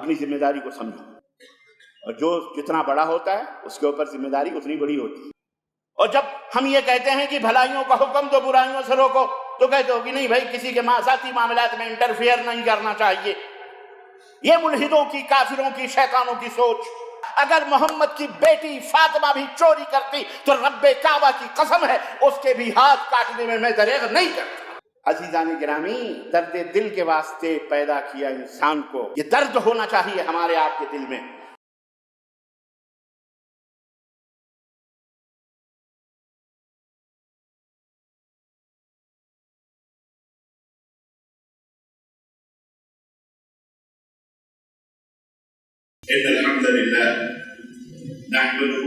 اپنی ذمہ داری کو سمجھو، اور جو جتنا بڑا ہوتا ہے اس کے اوپر ذمہ داری اتنی بڑی ہوتی ہے۔ اور جب ہم یہ کہتے ہیں کہ بھلائیوں کا حکم دو برائیوں سے روکو، تو کہتے ہو کہ نہیں بھائی کسی کے ذاتی معاملات میں انٹرفیئر نہیں کرنا چاہیے۔ یہ ملحدوں کی، کافروں کی، شیطانوں کی سوچ۔ اگر محمد کی بیٹی فاطمہ بھی چوری کرتی تو رب کعبہ کی قسم ہے اس کے بھی ہاتھ کاٹنے میں دریغ نہیں کرتا۔ عزیزان گرامی، درد دل کے واسطے پیدا کیا انسان کو، یہ درد ہونا چاہیے ہمارے آپ کے دل میں۔ إن الحمد لله نحمده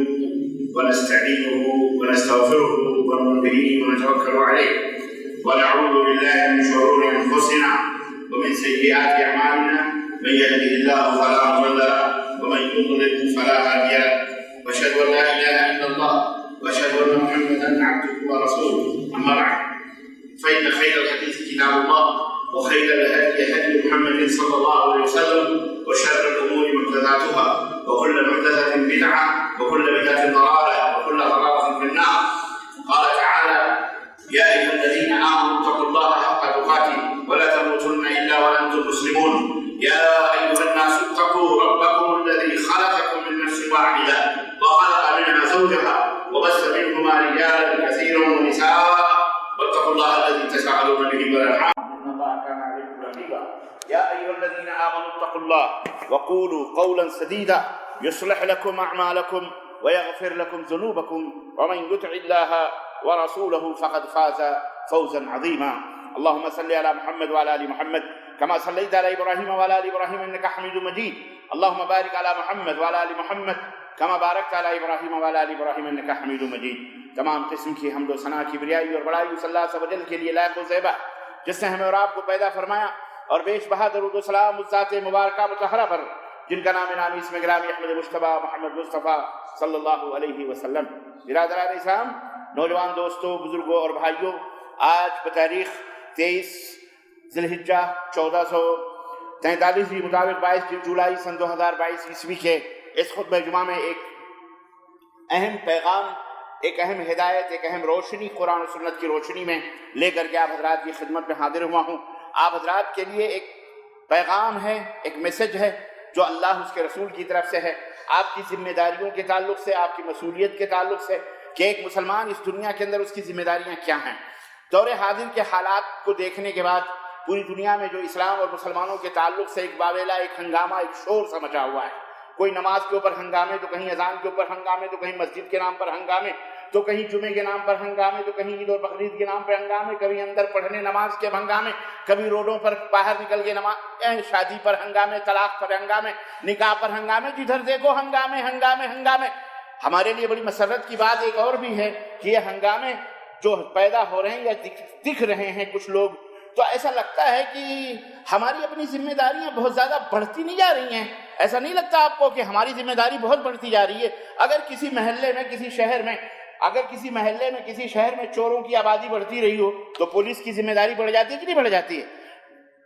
ونستعينه ونستغفره ونؤمن به ونتوكل عليه ونعوذ بالله من شرور أنفسنا ومن سيئات أعمالنا من يهده الله فلا مضل له ومن يضلل فلا هادي له وأشهد أن لا إله إلا الله وأشهد أن محمدا عبده ورسوله أما بعد فإن خير الحديث كتاب الله وخير الهدي هدي محمد صلى الله عليه وسلم وشر الأمور محدثاتها وكل محدثة بدعة وكل بدعة ضلالة وكل ضلالة في النار. قال تعالى: يا أيها الذين آمنوا اتقوا الله حق تقاته ولا تموتن إلا وأنتم مسلمون. يا أيها الناس اتقوا ربكم الذي خلقكم من نفس واحدة وخلق منها زوجها وبث منهما رجالا كثيرا ونساء واتقوا الله الذي تساءلون به والأرحام إن الله كان عليكم رقيبا. يا أيها الذين آمنوا اتقوا الله وقولوا قولا سديدا يصلح لكم أعمالكم ويغفر لكم ذنوبكم ومن يطع الله ورسوله فقد فاز فوزا عظيما. اللهم صل على محمد وعلى آل محمد كما صليت على إبراهيم وعلى آل إبراهيم إنك حميد مجيد. اللهم بارك على محمد وعلى آل محمد كما باركت على إبراهيم وعلى آل إبراهيم إنك حميد مجيد. تمام قسم کی حمد و ثنا، کبریائی اور بڑائی صلی اللہ عز و جل کے لیے لائق و زیبا، جس نے ہمیں اور آپ کو پیدا فرمایا، اور بیش بہا درود و سلام اس ذات مبارکہ مطہرہ پر جن کا نام نامی اسم گرامی احمد مصطفیٰ محمد مصطفیٰ صلی اللہ علیہ وسلم۔ برادران اسلام، نوجوان دوستوں، بزرگوں اور بھائیوں، آج بتاریخ 23 ذی الحجہ 1443 مطابق 22 جولائی سن 2022 عیسوی کے اس خطبہ جمعہ میں ایک اہم پیغام، ایک اہم ہدایت، ایک اہم روشنی قرآن و سنت کی روشنی میں لے کر کے آپ حضرات کی خدمت میں حاضر ہوا ہوں۔ آپ حضرات کے لیے ایک پیغام ہے، ایک میسج ہے جو اللہ اس کے رسول کی طرف سے ہے، آپ کی ذمہ داریوں کے تعلق سے، آپ کی مسئولیت کے تعلق سے، کہ ایک مسلمان اس دنیا کے اندر اس کی ذمہ داریاں کیا ہیں۔ دور حاضر کے حالات کو دیکھنے کے بعد پوری دنیا میں جو اسلام اور مسلمانوں کے تعلق سے ایک باویلا، ایک ہنگامہ، ایک شور سا مچا ہوا ہے۔ کوئی نماز کے اوپر ہنگامے، تو کہیں اذان کے اوپر ہنگامے، تو کہیں مسجد کے نام پر ہنگامے، تو کہیں جمعے کے نام پر ہنگامے، تو کہیں عید اور بقرعید کے نام پر ہنگامے، کبھی اندر پڑھنے نماز کے ہنگامے، کبھی روڈوں پر باہر نکل کے نماز، شادی پر ہنگامے، طلاق پر ہنگامے، نکاح پر ہنگامے، جدھر دیکھو ہنگامے ہنگامے ہنگامے۔ ہمارے لیے بڑی مسرت کی بات ایک اور بھی ہے کہ یہ ہنگامے جو پیدا ہو رہے ہیں یا دکھ رہے ہیں کچھ لوگ، تو ایسا لگتا ہے کہ ہماری اپنی ذمہ داریاں بہت زیادہ بڑھتی نہیں جا رہی ہیں۔ ایسا نہیں لگتا آپ کو کہ ہماری ذمہ داری بہت بڑھتی جا رہی ہے؟ اگر کسی محلے میں، کسی شہر میں، کسی شہر میں چوروں کی آبادی بڑھتی رہی ہو تو پولیس کی ذمہ داری بڑھ جاتی ہے کہ نہیں بڑھ جاتی ہے؟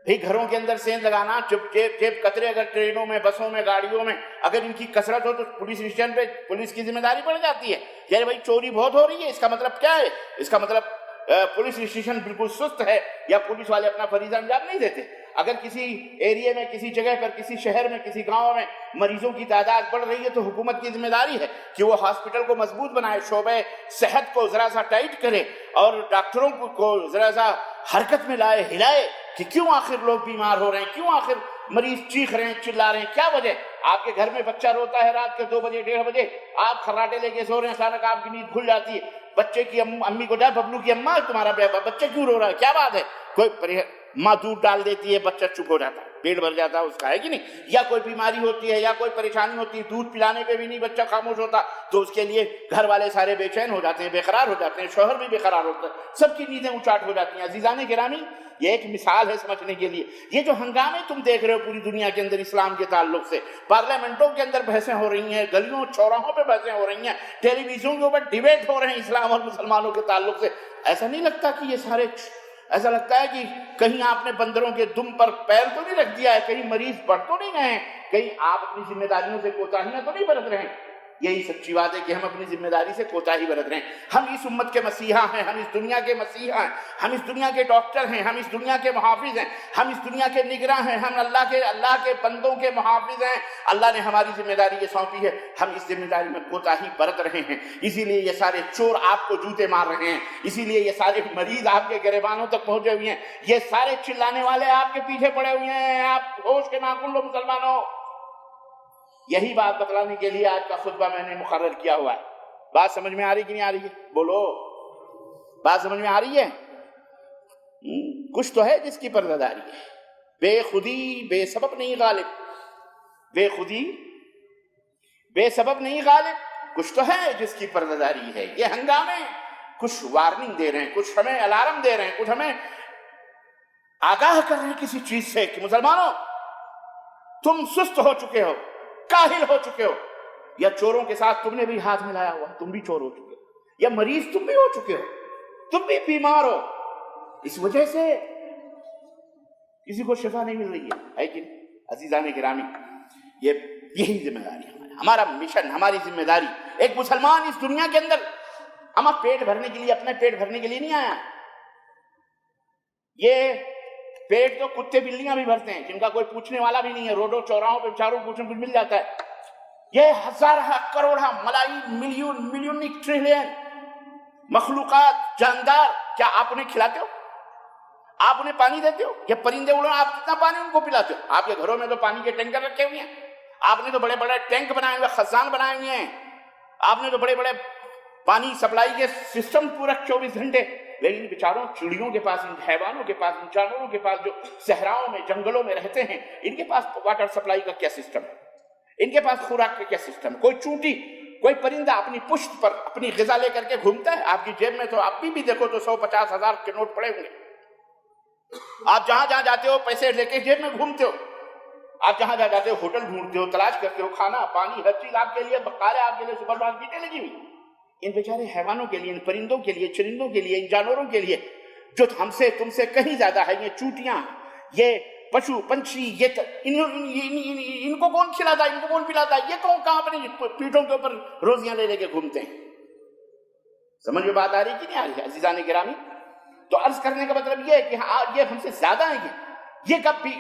بھئی گھروں کے اندر سیند لگانا، جیب قطرے، اگر ٹرینوں میں، بسوں میں، گاڑیوں میں اگر ان کی کثرت ہو تو پولیس اسٹیشن پہ پولیس کی ذمہ داری بڑھ جاتی ہے۔ یعنی بھائی چوری بہت ہو رہی ہے، اس کا مطلب کیا ہے؟ اس کا مطلب پولیس اسٹیشن بالکل سست ہے یا پولیس والے اپنا فریضہ انجام نہیں دیتے۔ اگر کسی ایریے میں، کسی جگہ پر، کسی شہر میں، کسی گاؤں میں مریضوں کی تعداد بڑھ رہی ہے تو حکومت کی ذمہ داری ہے کہ وہ ہاسپٹل کو مضبوط بنائے، شعبہ صحت کو ذرا سا ٹائٹ کرے اور ڈاکٹروں کو ذرا سا حرکت میں لائے، ہلائے کہ کیوں آخر لوگ بیمار ہو رہے ہیں، کیوں آخر مریض چیخ رہے ہیں، چلا رہے ہیں، کیا وجہ؟ آپ کے گھر میں بچہ روتا ہے رات کے 2 بجے 1:30 بجے، آپ خراٹے لے کے سو رہے ہیں، اچانک آپ کی نیند کھل جاتی ہے، بچے کی امی کو جائے، ببلو کی اماں تمہارا بچہ کیوں رو رہا ہے، کیا بات ہے؟ کوئی ماں دودھ ڈال دیتی ہے، بچہ چپ ہو جاتا ہے، پیٹ بھر جاتا ہے اس کا، ہے کہ نہیں؟ یا کوئی بیماری ہوتی ہے یا کوئی پریشانی ہوتی ہے، دودھ پلانے پہ بھی نہیں بچہ خاموش ہوتا تو اس کے لیے گھر والے سارے بے چین ہو جاتے ہیں، بے قرار ہو جاتے ہیں، شوہر بھی بے قرار ہوتا ہے، سب کی نیندیں اچاٹ ہو جاتی ہیں۔ عزیزان گرامی، یہ ایک مثال ہے سمجھنے کے لیے۔ یہ جو ہنگامے تم دیکھ رہے ہو پوری دنیا کے اندر اسلام کے تعلق سے، پارلیمنٹوں کے اندر بحثیں ہو رہی ہیں، گلیوں چوراہوں پہ بحثیں ہو رہی ہیں، ٹیلی ویژن کے اوپر ڈیبیٹ ہو رہے ہیں اسلام اور مسلمانوں کے تعلق سے، ایسا نہیں لگتا کہ یہ سارے ایسا لگتا ہے کہ کہیں آپ نے بندروں کے دم پر پیر تو نہیں رکھ دیا ہے، کہیں مریض بڑھ تو نہیں گئے ہیں، کہیں آپ اپنی ذمہ داریوں سے کوتاہیاں تو نہیں برت رہے ہیں۔ یہی سچی بات ہے کہ ہم اپنی ذمہ داری سے کوتاہی برت رہے ہیں۔ ہم اس امت کے مسیحا ہیں، ہم اس دنیا کے مسیحا ہیں، ہم اس دنیا کے ڈاکٹر ہیں، ہم اس دنیا کے محافظ ہیں، ہم اس دنیا کے نگراں ہیں، ہم اللہ کے بندوں کے محافظ ہیں۔ اللہ نے ہماری ذمہ داری یہ سونپی ہے، ہم اس ذمہ داری میں کوتاہی برت رہے ہیں۔ اسی لیے یہ سارے چور آپ کو جوتے مار رہے ہیں، اسی لیے یہ سارے مریض آپ کے گریبانوں تک پہنچے ہوئے ہیں، یہ سارے چلانے والے آپ کے پیچھے پڑے ہوئے ہیں۔ آپ ہوش کے ناخن لو مسلمانوں۔ یہی بات بتلانے کے لیے آج کا خطبہ میں نے مقرر کیا ہوا ہے۔ بات سمجھ میں آ رہی کہ نہیں آ رہی ہے؟ بولو، بات سمجھ میں آ رہی ہے؟ کچھ تو ہے جس کی پردہ داری ہے۔ بے خودی بے سبب نہیں غالب، بے خودی بے سبب نہیں غالب، کچھ تو ہے جس کی پردہ داری ہے۔ یہ ہنگامے کچھ وارننگ دے رہے ہیں، کچھ ہمیں الارم دے رہے ہیں، کچھ ہمیں آگاہ کر رہے ہیں کسی چیز سے کہ مسلمانوں تم سست ہو چکے ہو، کاہل ہو چکے ہو، یا چوروں کے ساتھ تم نے بھی ہاتھ ملایا ہوا، تم بھی چور ہو چکے ہو، یا مریض تم بھی ہو چکے ہو، تم بھی بیمار ہو، اس وجہ سے کسی کو شفا نہیں مل رہی ہے کہ عزیزان گرامی، یہی ذمہ داری ہے ہمارا مشن، ہماری ذمہ داری۔ ایک مسلمان اس دنیا کے اندر پیٹ بھرنے کے لیے، اپنے پیٹ بھرنے کے لیے نہیں آیا۔ یہ پیٹ تو کتے بلیاں بھی بھرتے ہیں، جن کا کوئی پوچھنے والا بھی نہیں ہے، روڈوں چوراہوں پہ بیچاروں کو کچھ نہ کچھ مل جاتا ہے۔ یہ ہزارہ کروڑہ ملائی ملین ٹریلین مخلوقات جاندار، کیا آپ انہیں کھلاتے ہو؟ آپ انہیں پانی دیتے ہو؟ یہ پرندے اڑے، آپ کتنا پانی ان کو پلاتے ہو؟ آپ کے گھروں میں تو پانی کے ٹینکر رکھے ہوئے ہیں، آپ نے تو بڑے بڑے ٹینک بنائے ہوئے، خزان بنائے ہوئے ہیں، آپ نے تو بڑے بڑے پانی سپلائی کے سسٹم پورا 24 گھنٹے، لیکن بیچاروں چڑیوں کے پاس، ان حیوانوں کے پاس، ان جانوروں کے پاس جو صحراؤں میں جنگلوں میں رہتے ہیں، ان کے پاس واٹر سپلائی کا کیا سسٹم ہے؟ ان کے پاس خوراک کا کیا سسٹم؟ کوئی چونٹی، کوئی پرندہ اپنی پشت پر اپنی غذا لے کر کے گھومتا ہے؟ آپ کی جیب میں تو اب بھی دیکھو تو 150 ہزار کے نوٹ پڑے ہوئے، آپ جہاں جہاں جاتے ہو پیسے لے کے جیب میں گھومتے ہو، آپ جہاں جہاں جاتے ہو ہوٹل ڈھونڈتے ہو، تلاش کرتے ہو، کھانا پانی ہر چیز آپ کے لیے بقال ہے، آپ کے لیے سپر مارکیٹیں لگی ہوئی۔ ان بیچارے حیوانوں کے لیے، ان پرندوں کے لیے، چرندوں کے لیے، ان جانوروں کے لیے جو ہم سے تم سے کہیں زیادہ ہے، یہ چونٹیاں، یہ پشو پنچھی، ان کو کون کھلاتا ہے، ان کو کون پلاتا ہے؟ یہ تو کہاں اپنی پیٹھوں کے اوپر روزیاں لے کے گھومتے ہیں۔ سمجھ میں بات آ رہی کہ نہیں آ رہی ہے عزیزان گرامی؟ تو عرض کرنے کا مطلب یہ ہے کہ یہ ہم سے زیادہ ہیں، یہ کب بھی۔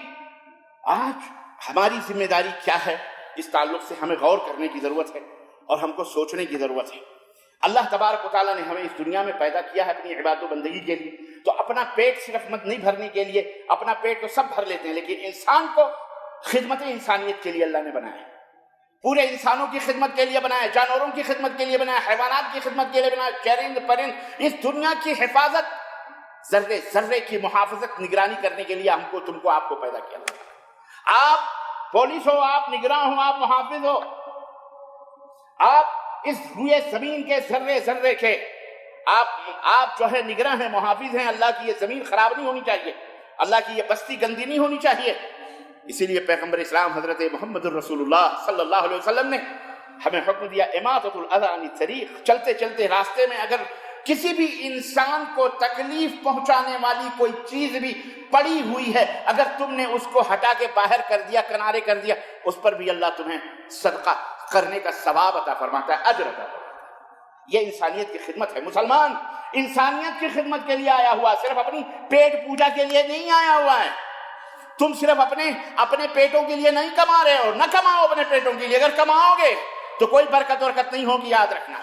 آج ہماری ذمہ داری کیا ہے، اس تعلق سے ہمیں غور کرنے کی ضرورت ہے اور ہم کو سوچنے کی ضرورت ہے۔ اللہ تبارک و تعالیٰ نے ہمیں اس دنیا میں پیدا کیا ہے اپنی عبادت و بندگی کے لیے، تو اپنا پیٹ صرف نہیں بھرنے کے لیے، اپنا پیٹ تو سب بھر لیتے ہیں، لیکن انسان کو خدمت انسانیت کے لیے اللہ نے بنایا ہے، پورے انسانوں کی خدمت کے لیے بنایا ہے، جانوروں کی خدمت کے لیے بنایا ہے، حیوانات کی خدمت کے لیے بنایا ہے، چرند پرند، اس دنیا کی حفاظت، ذرے ذرے کی محافظت، نگرانی کرنے کے لیے ہم کو، تم کو، آپ کو پیدا کیا۔ آپ پولیس ہو، آپ نگراں ہو، آپ محافظ ہو، آپ اس روئے زمین کے ذرے ذرے کے آپ جو ہے نگراں ہیں، محافظ ہیں۔ اللہ کی یہ زمین خراب نہیں ہونی چاہیے، اللہ کی یہ بستی گندی نہیں ہونی چاہیے۔ اسی لیے پیغمبر اسلام حضرت محمد الرسول اللہ صلی اللہ علیہ وسلم نے ہمیں حکم دیا، اماطۃ الاذی عن الطریق، چلتے چلتے راستے میں اگر کسی بھی انسان کو تکلیف پہنچانے والی کوئی چیز بھی پڑی ہوئی ہے، اگر تم نے اس کو ہٹا کے باہر کر دیا، کنارے کر دیا، اس پر بھی اللہ تمہیں صدقہ کرنے کا ثواب عطا فرماتا ہے، اجر عطا فرماتا ہے۔ یہ انسانیت کی خدمت ہے۔ مسلمان انسانیت کی خدمت کے لیے آیا ہوا، صرف اپنی پیٹ پوجا کے لیے نہیں آیا ہوا ہے۔ تم صرف اپنے پیٹوں کے لیے نہیں کما رہے ہو، نہ کماؤ اپنے پیٹوں کے لیے، اگر کماؤ گے تو کوئی برکت نہیں ہوگی، یاد رکھنا۔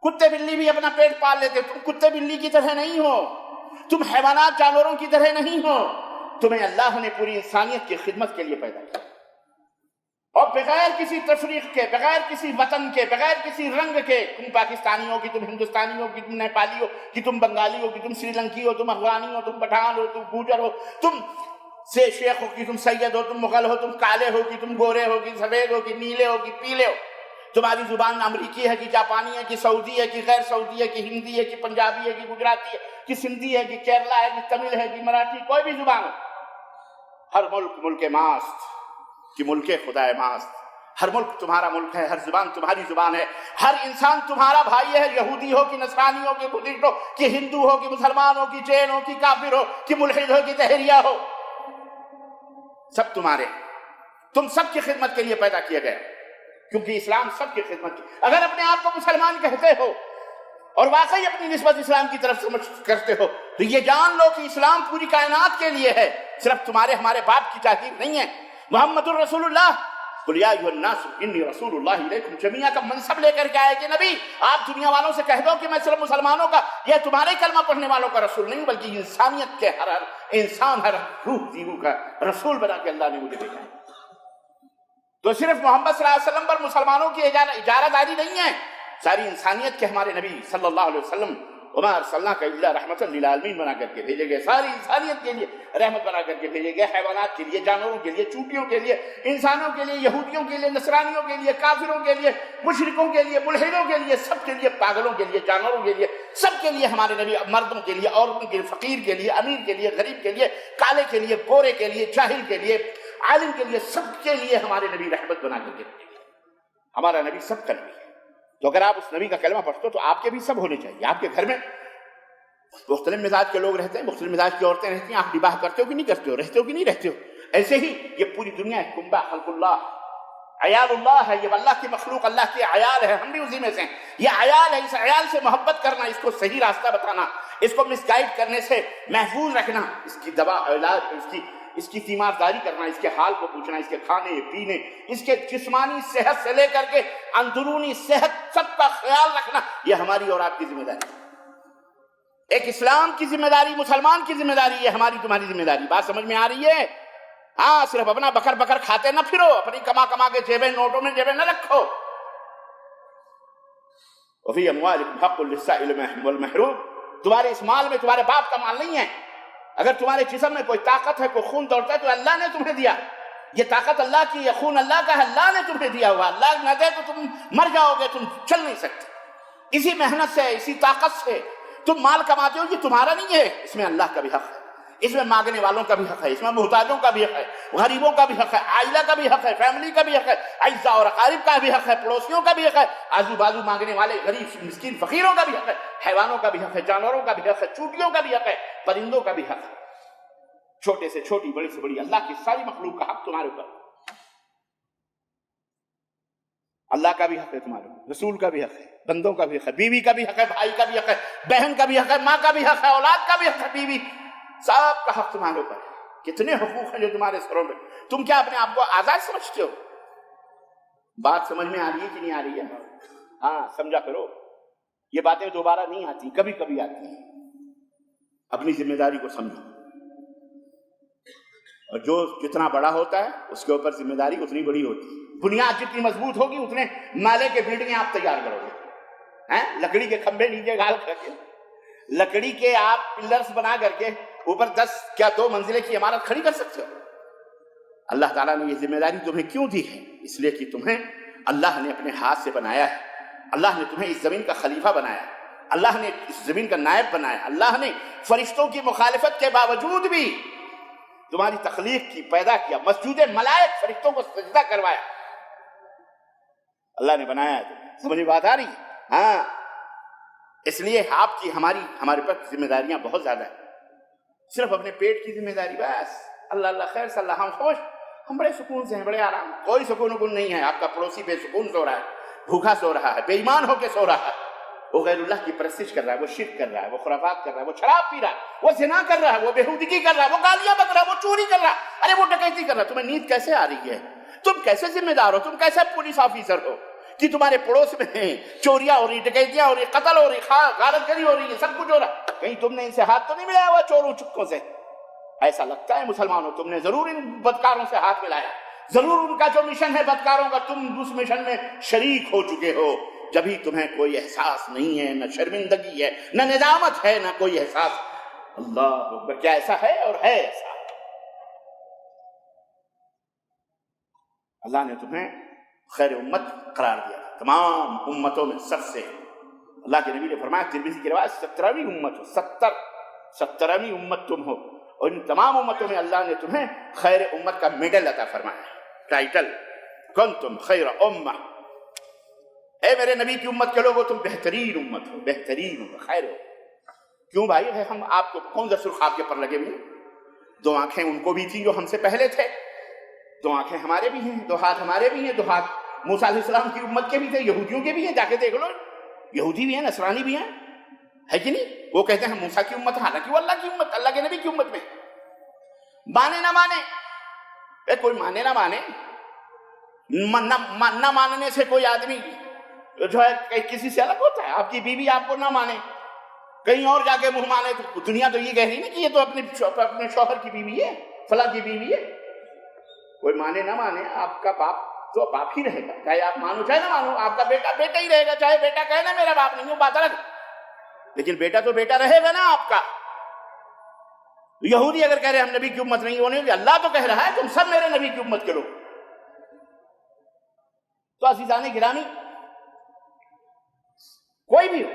کتے بلی بھی اپنا پیٹ پال لیتے، تم کتے بلی کی طرح نہیں ہو، تم حیوانات جانوروں کی طرح نہیں ہو، تمہیں اللہ نے پوری انسانیت کی خدمت کے لیے پیدا کیا، اور بغیر کسی تفریق کے، بغیر کسی وطن کے، بغیر کسی رنگ کے، تم پاکستانی ہو کہ تم ہندوستانی ہو کہ تم نیپالی ہو کہ تم بنگالی ہو کہ تم سری لنکی ہو، تم افغانی ہو، تم پٹھان ہو، تم گوجر ہو، تم سے شیخ ہو کہ تم سید ہو، تم مغل ہو، تم کالے ہو کہ تم گورے ہو کہ سفید ہو کہ نیلے ہو کہ پیلے ہو، تمہاری زبان امریکی ہے کہ جاپانی ہے کہ سعودی ہے کہ غیر سعودی ہے کہ ہندی ہے کہ پنجابی ہے کہ گجراتی ہے کہ سندھی ہے کہ کیرلا ہے کہ تمل ہے کہ مراٹھی، کوئی بھی زبان ہو، ہر ملک ملک ماست کہ ملک خدا ماست، ہر ملک تمہارا ملک ہے، ہر زبان تمہاری زبان ہے، ہر انسان تمہارا بھائی ہے، یہودی ہو کہ نصرانی ہو کہ بدھسٹ ہو کہ ہندو ہو کہ مسلمان ہو کہ جین ہو کہ کافر ہو کہ ملحد ہو کہ دہریہ ہو، سب تمہارے، تم سب کی خدمت کے لیے پیدا کیا گیا، کیونکہ اسلام سب کی خدمت کی۔ اگر اپنے آپ کو مسلمان کہتے ہو اور واقعی اپنی نسبت اسلام کی طرف سمجھ کرتے ہو تو یہ جان لو کہ اسلام پوری کائنات کے لیے ہے، صرف تمہارے ہمارے باپ کی تحقیق نہیں ہے۔ محمد الرسول اللہ، قل یا ایھا الناس انی رسول اللہ الیکم جمیعا کا منصب لے کر کے آئے کہ نبی آپ دنیا والوں سے کہہ دو کہ میں صرف مسلمانوں کا یا تمہارے کلمہ پڑھنے والوں کا رسول نہیں، بلکہ انسانیت کے ہر انسان، ہر روح زیرو کا رسول بنا کے اللہ نے مجھے بھیجا ہے۔ تو صرف محمد صلی اللہ علیہ وسلم پر مسلمانوں کی اجارہ داری نہیں ہے، ساری انسانیت کے ہمارے نبی صلی اللہ علیہ وسلم وما ارسلناک الا رحمۃ للعالمین بنا کر کے بھیجے گئے، ساری انسانیت کے لیے رحمت بنا کر کے بھیجے گئے، حیوانات کے لیے، جانوروں کے لیے، چونٹیوں کے لیے، انسانوں کے لیے، یہودیوں کے لیے، نصرانیوں کے لیے، کافروں کے لیے، مشرکوں کے لیے، ملحدوں کے لیے، سب کے لیے، پاگلوں کے لیے، جانوروں کے لیے، سب کے لیے ہمارے نبی، مردوں کے لیے، عورتوں کے لیے، فقیر کے لیے، امیر کے لیے، غریب کے لیے، کالے کے لیے، گورے کے لیے، جاہل کے لیے، عالم کے لیے، سب کے لیے ہمارے نبی رحمت بنا کر کے بھیجے گئے۔ ہمارا نبی سب کا نبی ہے، تو اگر آپ اس نبی کا کلمہ پڑھتے ہو تو آپ کے بھی سب ہونے چاہیے۔ آپ کے گھر میں مختلف مزاج کے لوگ رہتے ہیں، مختلف مزاج کی عورتیں رہتی ہیں، آپ نباہ کرتے ہو کہ نہیں کرتے ہو، رہتے ہو کہ نہیں رہتے ہو؟ ایسے ہی یہ پوری دنیا ہے، کنبہ خلق اللہ، عیال اللہ ہے، یہ اللہ کی مخلوق، اللہ کے عیال ہے، ہم بھی اسی میں سے ہیں۔ یہ عیال ہے، اس عیال سے محبت کرنا، اس کو صحیح راستہ بتانا، اس کو مس گائیڈ کرنے سے محفوظ رکھنا، اس کی دوا علاج، اس کی تیمارداری کرنا، اس کے حال کو پوچھنا، اس کے کھانے پینے، اس کے جسمانی صحت سے لے کر کے اندرونی صحت سب کا خیال رکھنا، یہ ہماری اور آپ کی ذمہ داری ہے۔ ایک اسلام کی ذمہ داری، مسلمان کی ذمہ داری ہے، ہماری تمہاری ذمہ داری۔ بات سمجھ میں آ رہی ہے؟ ہاں، صرف اپنا بکر بکر کھاتے نہ پھرو، اپنی کما کما کے جیبیں نوٹوں میں جیبیں نہ رکھو۔ وفی اموالکم حق للسائل والمحروم، تمہارے اس مال میں تمہارے باپ کا مال نہیں ہے۔ اگر تمہارے جسم میں کوئی طاقت ہے، کوئی خون دوڑتا ہے تو اللہ نے تمہیں دیا، یہ طاقت اللہ کی، یہ خون اللہ کا ہے، اللہ نے تمہیں دیا ہوا، اللہ نہ دے تو تم مر جاؤ گے، تم چل نہیں سکتے۔ اسی محنت سے، اسی طاقت سے تم مال کماتے ہو، یہ تمہارا نہیں ہے، اس میں اللہ کا بھی حق ہے، اس میں مانگنے والوں کا بھی حق ہے، اس میں محتاجوں کا بھی حق ہے، غریبوں کا بھی حق ہے، عائلہ کا بھی حق ہے، فیملی کا بھی حق ہے، اعزاء اور اقارب کا بھی حق ہے، پڑوسیوں کا بھی حق ہے، آزو بازو مانگنے والے غریب مسکین فقیروں کا بھی حق ہے، حیوانوں کا بھی حق ہے، جانوروں کا بھی حق ہے، چونٹیوں کا بھی حق ہے، پرندوں کا بھی حق ہے، چھوٹے سے چھوٹی، بڑی سے بڑی، اللہ کی ساری مخلوق کا حق تمہارے اوپر، اللہ کا بھی حق ہے تمہارے اوپر، رسول کا بھی حق ہے، بندوں کا بھی حق ہے، بیوی کا بھی حق ہے، بھائی کا بھی حق ہے، بہن کا بھی حق ہے، ماں کا بھی حق ہے، اولاد کا بھی حق ہے، بیوی، سب کا حق تمہارے اوپر ہے۔ کتنے حقوق ہیں جو تمہارے سروں پہ، تم کیا اپنے آپ کو آزاد سمجھتے ہو؟ بات سمجھ میں آ رہی ہے کہ نہیں آ رہی ہے؟ ہاں، سمجھا کرو، یہ باتیں دوبارہ نہیں آتی، کبھی کبھی آتی ہیں۔ اپنی ذمہ داری کو سمجھو، اور جو جتنا بڑا ہوتا ہے اس کے اوپر ذمہ داری اتنی بڑی ہوتی ہے۔ بنیاد جتنی مضبوط ہوگی اتنے مالے کے بلڈنگیں آپ تیار کرو گے، لکڑی کے کھمبے نیچے گھال کر کے، لکڑی کے آپ پلرز بنا کر کے اوپر 10 کیا 2 منزلے کی عمارت کھڑی کر سکتے ہو۔ اللہ تعالیٰ نے یہ ذمہ داری تمہیں کیوں دی ہے؟ اس لیے کہ تمہیں اللہ نے اپنے ہاتھ سے بنایا ہے، اللہ نے تمہیں اس زمین کا خلیفہ بنایا ہے، اللہ نے اس زمین کا نائب بنایا، اللہ نے فرشتوں کی مخالفت کے باوجود بھی تمہاری تخلیق کی، پیدا کیا، مسجود ملائک فرشتوں کو سجدہ کروایا، اللہ نے بنایا ہے تمہیں۔ سمجھ بات آ رہی ہے؟ ہاں، اس لیے آپ کی ہمارے پر ذمہ داریاں بہت زیادہ ہیں۔ صرف اپنے پیٹ کی ذمہ داری، بس اللہ اللہ خیر صلی اللہ، ہم خوش، ہم بڑے سکون سے ہیں، بڑے آرام، کوئی سکون نہیں ہے۔ آپ کا پڑوسی بے سکون سو رہا ہے، بھوکا سو رہا ہے، بے ایمان ہو کے سو رہا ہے، وہ غیر اللہ کی پرستش کر رہا ہے، وہ شرک کر رہا ہے، وہ خرافات کر رہا ہے، وہ شراب پی رہا ہے، وہ زنا کر رہا ہے، وہ بےہودگی کر رہا ہے، وہ گالیاں بک رہا ہے، وہ چوری کر رہا ہے، ارے وہ ڈکیتی کر رہا ہے۔ تمہیں نیند کیسے آ رہی ہے؟ تم کیسے ذمہ دار ہو؟ تم کیسے پولیس آفیسر ہو کہ تمہارے پڑوس میں چوریاں ہو رہی، ڈکیتیاں ہو رہی، قتل ہو رہی، غارت گری ہو رہی ہے، سب کچھ ہو رہا ہے، کہیں تم نے ان سے ہاتھ تو نہیں ملایا ہوا چوروں چکوں سے؟ ایسا لگتا ہے مسلمانوں تم نے ضرور ان بدکاروں سے ہاتھ ملایا، ضرور ان کا جو مشن ہے بدکاروں کا تم اس مشن میں شریک ہو چکے ہو، جبھی تمہیں کوئی احساس نہیں ہے، نہ شرمندگی ہے، نہ ندامت ہے، نہ کوئی احساس۔ اللہ اکبر، کیا ایسا ہے؟ اور ہے ایسا، اللہ نے تمہیں خیر امت قرار دیا، تمام امتوں میں سب سے۔ اللہ کے نبی نے فرمایا ترمذی کی روایت 17ویں امت ہو، 17ویں امت تم ہو، اور ان تمام امتوں میں اللہ نے تمہیں خیر امت کا میڈل عطا فرمایا، ٹائٹل۔ کنتم خیر امہ، اے میرے نبی کی امت کے لوگوں تم بہترین امت ہو، بہترین ہو، خیر ہو۔ کیوں بھائی؟ ہم آپ کو کون سا سرخ آپ کے پر لگے ہوئے؟ دو آنکھیں ان کو بھی تھیں جو ہم سے پہلے تھے، دو آنکھیں ہمارے بھی ہیں، دو ہاتھ ہمارے بھی ہیں، دو ہاتھ موسیٰ علیہ السلام کی امت کے بھی تھے، یہودیوں کے بھی ہیں، جا کے دیکھ لو، یہودی بھی ہیں، نصرانی بھی ہیں، ہے کہ نہیں؟ وہ کہتے ہیں ہم موسیٰ کی امت، حالانکہ وہ اللہ کی امت، اللہ کے نبی کی امت میں۔ مانے نہ مانے، کوئی مانے نہ مانے، نہ ماننے سے کوئی آدمی جو ہے کسی سے الگ ہوتا ہے۔ آپ کی بیوی آپ کو نہ مانے، کہیں اور جا کے منہ مانے، تو دنیا تو یہ کہہ رہی نا کہ یہ تو اپنے شوہر کی بیوی ہے، فلاں کی بیوی ہے۔ کوئی مانے نہ مانے، آپ کا باپ تو باپ ہی رہے گا، چاہے آپ مانو چاہے نہ مانو، آپ کا بیٹا بیٹا ہی رہے گا، چاہے بیٹا کہے نا میرا باپ نہیں ہوں، بات الگ، لیکن بیٹا تو بیٹا رہے گا نا آپ کا۔ یہودی اگر کہہ رہے ہم نبی کی امت نہیں ہونے، اللہ تو کہہ رہا ہے تم سب میرے نبی کی امت کے لوگ۔ تو عزیزان گرامی، کوئی بھی ہو،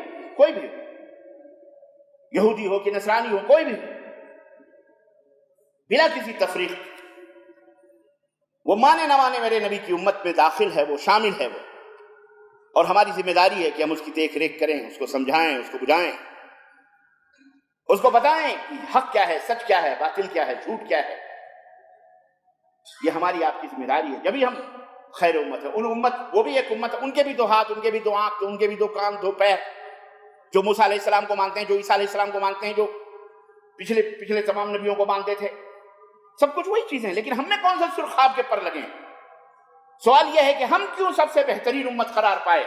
یہودی ہو کہ نصرانی ہو، کوئی بھی ہو، بلا کسی تفریق، وہ مانے نہ مانے میرے نبی کی امت میں داخل ہے، وہ شامل ہے وہ، اور ہماری ذمہ داری ہے کہ ہم اس کی دیکھ ریکھ کریں، اس کو سمجھائیں، اس کو بجھائیں، اس کو بتائیں کہ حق کیا ہے، سچ کیا ہے، باطل کیا ہے، جھوٹ کیا ہے۔ یہ ہماری آپ کی ذمہ داری ہے، جبھی ہم خیر امت ہے۔ ان امت، وہ بھی ایک امت ہے، ان کے بھی دو ہاتھ، ان کے بھی دو آنکھ، ان کے بھی دو کان، دو پیر، جو موسیٰ علیہ السلام کو مانتے ہیں، جو عیسیٰ علیہ السلام کو مانتے ہیں، جو پچھلے تمام نبیوں کو مانتے تھے، سب کچھ وہی چیزیں ہیں، لیکن ہم نے کون سا سرخ خواب کے پر لگے ہیں؟ سوال یہ ہے کہ ہم کیوں سب سے بہترین امت قرار پائے؟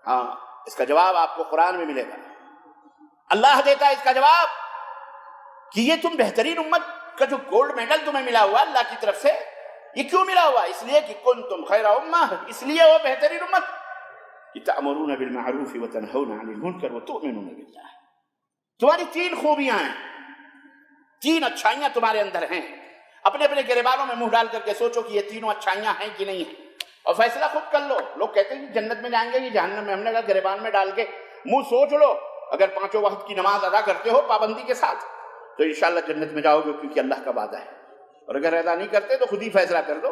ہاں، اس کا جواب آپ کو قرآن میں ملے گا، اللہ دیتا ہے اس کا جواب کہ یہ تم بہترین امت کا جو گولڈ میڈل تمہیں ملا ہوا اللہ کی طرف سے، یہ کیوں ملا ہوا؟ اس لیے کہ کنتم خیر امہ، اس لیے وہ بہترین امت کہ تأمرون بالمعروف وتنہون عن المنکر وتؤمنون باللہ۔ تمہاری تین خوبیاں ہیں، تین اچھائیاں تمہارے اندر ہیں، اپنے اپنے گریبانوں میں منہ ڈال کر کے سوچو کہ یہ تینوں اچھائیاں ہیں کہ نہیں ہیں، اور فیصلہ خود کر لو۔ لوگ کہتے ہیں کہ جنت میں جائیں گے یہ جہنم میں، ہم نے کہا گریبان میں ڈال کے منہ سوچ لو، اگر پانچوں وقت کی نماز ادا کرتے ہو پابندی کے ساتھ تو انشاءاللہ جنت میں جاؤ گے، کیونکہ اللہ کا وعدہ ہے، اور اگر ادا نہیں کرتے تو خود ہی فیصلہ کر دو،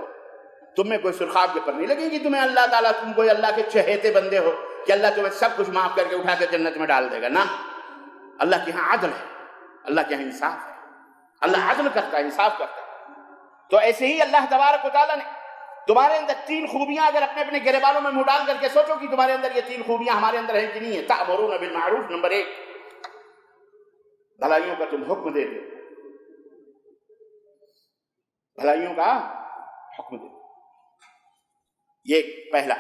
تم میں کوئی سرخاب کے پر نہیں لگے گی تمہیں اللہ تعالیٰ، تم کوئی اللہ کے چہیتے بندے ہو کہ اللہ تمہیں سب کچھ معاف کر کے اٹھا کے جنت میں ڈال دے گا، نہ، اللہ کے ہاں عدل ہے، اللہ کے ہاں انصاف ہے، اللہ عدل کرتا ہے، انصاف کرتا ہے۔ تو ایسے ہی اللہ تبارک و تعالیٰ نے تمہارے اندر تین خوبیاں، اگر اپنے اپنے گریبانوں میں منہ ڈال کر کے سوچو کہ تمہارے اندر یہ تین خوبیاں ہمارے اندر ہیں کہ نہیں ہیں۔ تأمرون بالمعروف، نمبر 1، بھلائیوں کا تم حکم دے دو، بھلائیوں کا حکم دے دو، یہ پہلا۔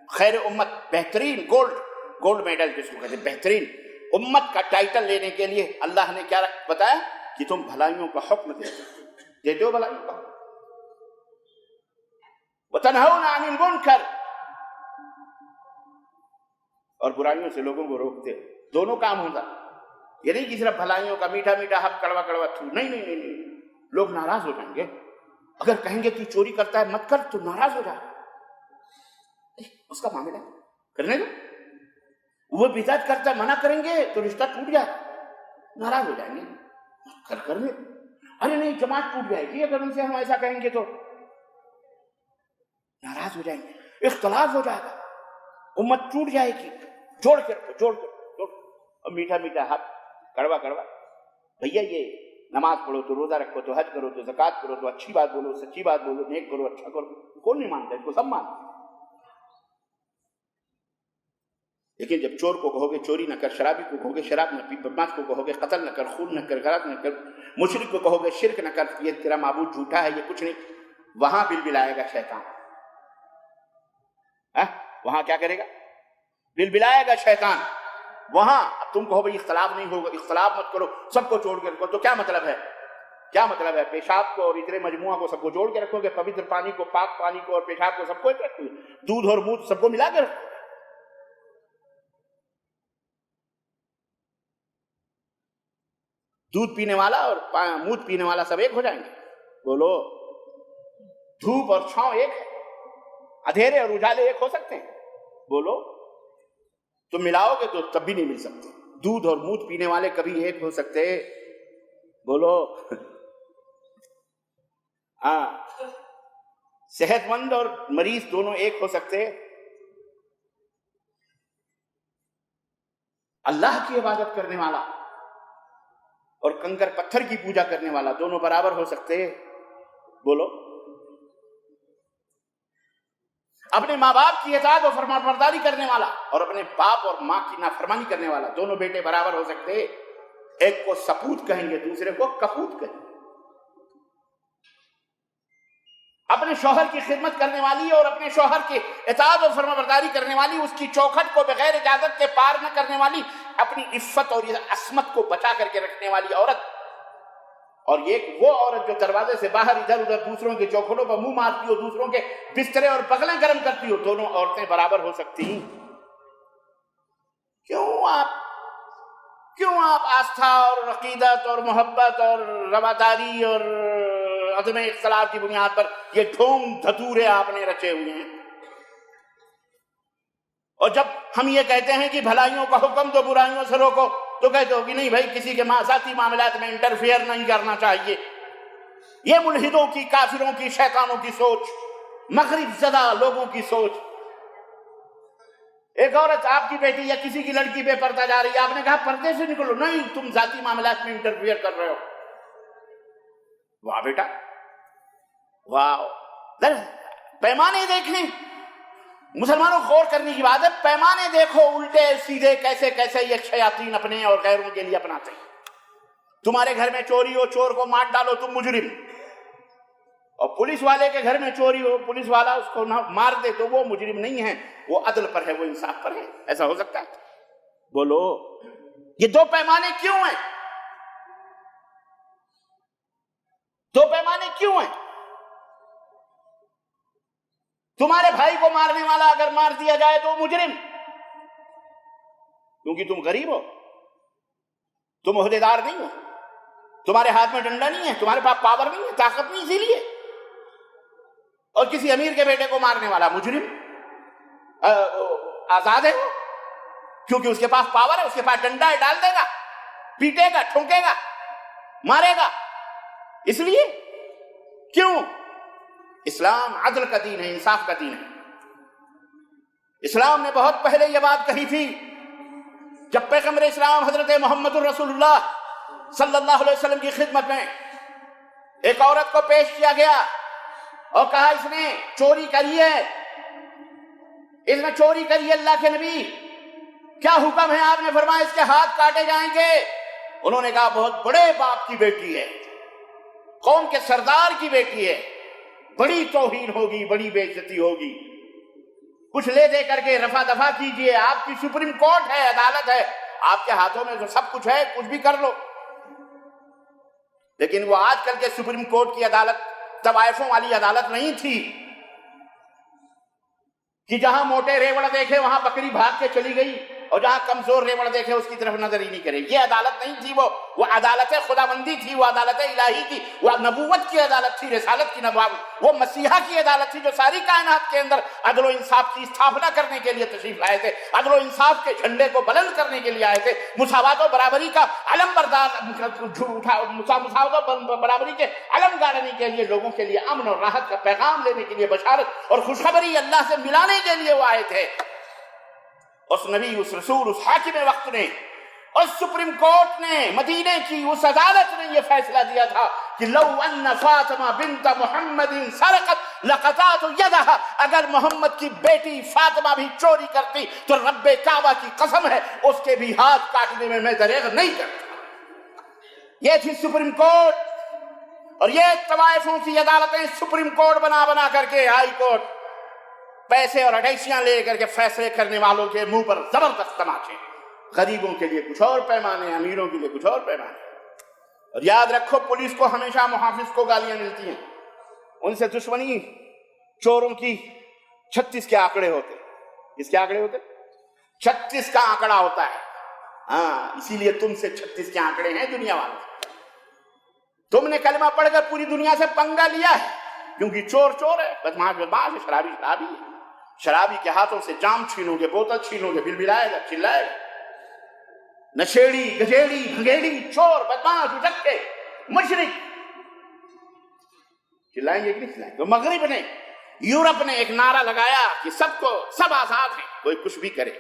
خیر امت، بہترین گولڈ میڈل جس کو کہتے ہیں، بہترین امت کا ٹائٹل لینے کے لیے اللہ نے کیا بتایا کہ تم بھلائیوں کا حکم دے دو بھلائیوں کا، وتنہون عن المنکر، اور برائیوں سے لوگوں کو روکتے ہو۔ دونوں کام ہوگا، یہ نہیں کہ صرف بھلائیوں کا میٹھا میٹھا حق، کڑوا کڑوا تھو، نہیں، لوگ ناراض ہو جائیں گے اگر کہیں گے کہ چوری کرتا ہے مت کر، تو ناراض ہو جائے، اس کا معاملہ کرنے دو۔ وہ بدعت کرتا ہے، منع کریں گے تو رشتہ ٹوٹ جائے، ناراض ہو جائیں گے، کرنے دو۔ ارے نہیں، جماعت ٹوٹ جائے گی اگر ان سے ہم ایسا کہیں گے تو ناراض ہو جائیں گے، اختلاف ہو جائے گا، امت ٹوٹ جائے گی۔ جوڑ کر اور میٹھا میٹھا حق، کڑوا کڑوا، بھیا یہ نماز پڑھو تو روزہ رکھو تو حج کرو تو زکوٰۃ کرو تو اچھی بات بولو، سچی بات بولو، نیک کرو، اچھا کرو، کون نہیں مانتا، ان کو سب مانتے۔ لیکن جب چور کو کہو گے چوری نہ کر، شرابی کو کہو گے شراب نہ پی، بدماش کو کہو گے قتل نہ کر، خون نہ کر، غلط نہ کر، مشرک کو کہو گے شرک نہ کر، یہ تیرا معبود جھوٹا ہے، یہ کچھ نہیں، وہاں بلبلائے گا شیطان۔ وہاں کیا کرے گا؟ بلبلائے گا شیطان وہاں۔ اب تم کہو بھائی اختلاف نہیں ہوگا، اختلاف مت کرو، سب کو چھوڑ کے رکھو، تو کیا مطلب ہے؟ کیا مطلب ہے؟ پیشاب کو اور اتنے مجموعہ کو سب کو جوڑ کے رکھو گے، پوتر پانی کو، پاک پانی کو اور پیشاب کو سب کو رکھو گے، دودھ اور مونت سب کو ملا کے رکھو۔ دودھ پینے والا اور مونت پینے والا سب ایک ہو جائیں گے؟ بولو، دھوپ اور چھاؤں ایک ہے؟ اندھیرے اور اجالے ایک ہو سکتے ہیں؟ بولو، تم ملاؤ گے تو تب بھی نہیں مل سکتے۔ دودھ اور مونت پینے والے کبھی ایک ہو سکتے؟ بولو۔ ہاں، صحت مند اور مریض دونوں ایک ہو سکتے ہیں؟ اللہ کی عبادت کرنے والا اور کنکر پتھر کی پوجا کرنے والا دونوں برابر ہو سکتے ہیں؟ بولو۔ اپنے ماں باپ کی اطاعت اور فرمانبرداری کرنے والا اور اپنے باپ اور ماں کی نافرمانی کرنے والا دونوں بیٹے برابر ہو سکتے ہیں؟ ایک کو سپوت کہیں گے، دوسرے کو کپوت کہیں گے۔ اپنے شوہر کی خدمت کرنے والی اور اپنے شوہر کی اطاعت اور فرمانبرداری کرنے والی، اس کی چوکھٹ کو بغیر اجازت کے پار نہ کرنے والی، اپنی عفت اور عصمت کو بچا کر کے رکھنے والی عورت، اور یہ وہ عورت جو دروازے سے باہر ادھر ادھر دوسروں کے چوکھٹوں پر منہ مارتی ہو، دوسروں کے بسترے اور بغلیں گرم کرتی ہو، دونوں عورتیں برابر ہو سکتی ہیں؟ کیوں آپ آستھا اور عقیدت اور محبت اور رواداری اور عدم اختلاف کی بنیاد پر یہ ڈھونگ دھتورے آپ نے رچے ہوئے ہیں؟ اور جب ہم یہ کہتے ہیں کہ بھلائیوں کا حکم دو برائیوں سے روکو، تو کہتے ہو کہ نہیں بھائی کسی کے ذاتی معاملات میں انٹرفیئر نہیں کرنا چاہیے۔ یہ ملحدوں کی، کافروں کی، شیطانوں کی سوچ، مغرب زدہ لوگوں کی سوچ۔ ایک عورت آپ کی بیٹی یا کسی کی لڑکی بے پردہ جا رہی ہے، آپ نے کہا پردے سے نکلو، نہیں تم ذاتی معاملات میں انٹرفیئر کر رہے ہو۔ واہ بیٹا واہ، پیمانے دیکھیں مسلمانوں غور کرنے کی بات ہے، پیمانے دیکھو الٹے سیدھے کیسے کیسے یہ شیاطین اپنے اور غیروں کے لیے اپناتے ہیں۔ تمہارے گھر میں چوری ہو، چور کو مار ڈالو، تم مجرم، اور پولیس والے کے گھر میں چوری ہو، پولیس والا اس کو نہ مار دے تو وہ مجرم نہیں ہے، وہ عدل پر ہے، وہ انصاف پر ہے۔ ایسا ہو سکتا ہے؟ بولو، یہ دو پیمانے کیوں ہیں؟ دو پیمانے کیوں ہیں؟ تمہارے بھائی کو مارنے والا اگر مار دیا جائے تو مجرم، کیونکہ تم غریب ہو، تم عہدیدار نہیں ہو، تمہارے ہاتھ میں ڈنڈا نہیں ہے، تمہارے پاس پاور نہیں ہے، طاقت نہیں، اسی لیے۔ اور کسی امیر کے بیٹے کو مارنے والا مجرم، آزاد ہے وہ، کیونکہ اس کے پاس پاور ہے، اس کے پاس ڈنڈا ہے، ڈال دے گا، پیٹے گا، ٹھونکے گا، مارے گا۔ اس لیے کیوں؟ اسلام عدل کا دین ہے، انصاف کا دین ہے۔ اسلام نے بہت پہلے یہ بات کہی تھی، جب پیغمبر اسلام حضرت محمد الرسول اللہ صلی اللہ علیہ وسلم کی خدمت میں ایک عورت کو پیش کیا گیا اور کہا اس نے چوری کری ہے، اس نے چوری کری ہے، اللہ کے نبی کیا حکم ہے؟ آپ نے فرمایا اس کے ہاتھ کاٹے جائیں گے۔ انہوں نے کہا بہت بڑے باپ کی بیٹی ہے، قوم کے سردار کی بیٹی ہے، بڑی توہین ہوگی، بڑی بے عزتی ہوگی، کچھ لے دے کر کے رفع دفع کیجئے، آپ کی سپریم کورٹ ہے، عدالت ہے، آپ کے ہاتھوں میں سب کچھ ہے، کچھ بھی کر لو۔ لیکن وہ آج کل کے سپریم کورٹ کی عدالت طوائفوں والی عدالت نہیں تھی کہ جہاں موٹے ریوڑ دیکھے وہاں بکری بھاگ کے چلی گئی، اور جہاں کمزور ریوڑ دیکھے اس کی طرف نظر ہی نہیں کرے۔ یہ عدالت نہیں تھی، وہ عدالت خداوندی تھی، وہ عدالت الہی کی، وہ نبوت کی عدالت تھی، رسالت کی نبوت، وہ مسیحا کی عدالت تھی جو ساری کائنات کے اندر عدل و انصاف کی استھاپنا کرنے کے لیے تشریف لائے تھے، عدل و انصاف کے جھنڈے کو بلند کرنے کے لیے آئے تھے، مساوات و برابری کا علم بردار، مساوات و برابری کے علم گاڑنے کے لیے، لوگوں کے لیے امن اور راحت کا پیغام لینے کے لیے، بشارت اور خوشخبری اللہ سے ملانے کے لیے وہ آئے تھے۔ اس نبی، اس رسول، اس حاکم وقت نے، اس سپریم کورٹ نے، مدینے کی اس عدالت نے یہ فیصلہ دیا تھا کہ لو ان فاطمہ بنت محمد سرقت لقطعت یدها، اگر محمد کی بیٹی فاطمہ بھی چوری کرتی تو رب کعبہ کی قسم ہے اس کے بھی ہاتھ کاٹنے میں میں دریغ نہیں کرتا۔ یہ تھی سپریم کورٹ، اور یہ طوائفوں کی عدالتیں سپریم کورٹ بنا بنا کر کے ہائی کورٹ، پیسے اور اٹیچیاں لے کر کے فیصلے کرنے والوں کے منہ پر زبردست تماچے۔ غریبوں کے لیے کچھ اور پیمانے، امیروں کے لیے کچھ اور پیمانے۔ اور یاد رکھو پولیس کو ہمیشہ محافظ کو گالیاں ملتی ہیں، ان سے دشمنی، چوروں کی 36 کے آنکڑے ہوتے۔ کس کے آنکڑے ہوتے؟ 36 کا آنکڑا ہوتا ہے۔ ہاں، اسی لیے تم سے 36 کے آنکڑے ہیں دنیا والے۔ تم نے کلمہ پڑھ کر پوری دنیا سے پنگا لیا ہے، کیونکہ چور چور ہے، بدماش بدماش ہے، شرابی شرابی ہے۔ شرابی کے ہاتھوں سے جام چھینو گے، بوتل چھینو گے، بلبلائے گا، چلائے گا۔ نشیڑی، گجیڑی، بھگیڑی، چور، بدماش، اچکے، مشرک چلائیں گے کہ نہیں چلائیں گے؟ مغرب نے یورپ نے ایک نعرہ لگایا کہ سب آزاد ہیں، کوئی کچھ بھی کرے،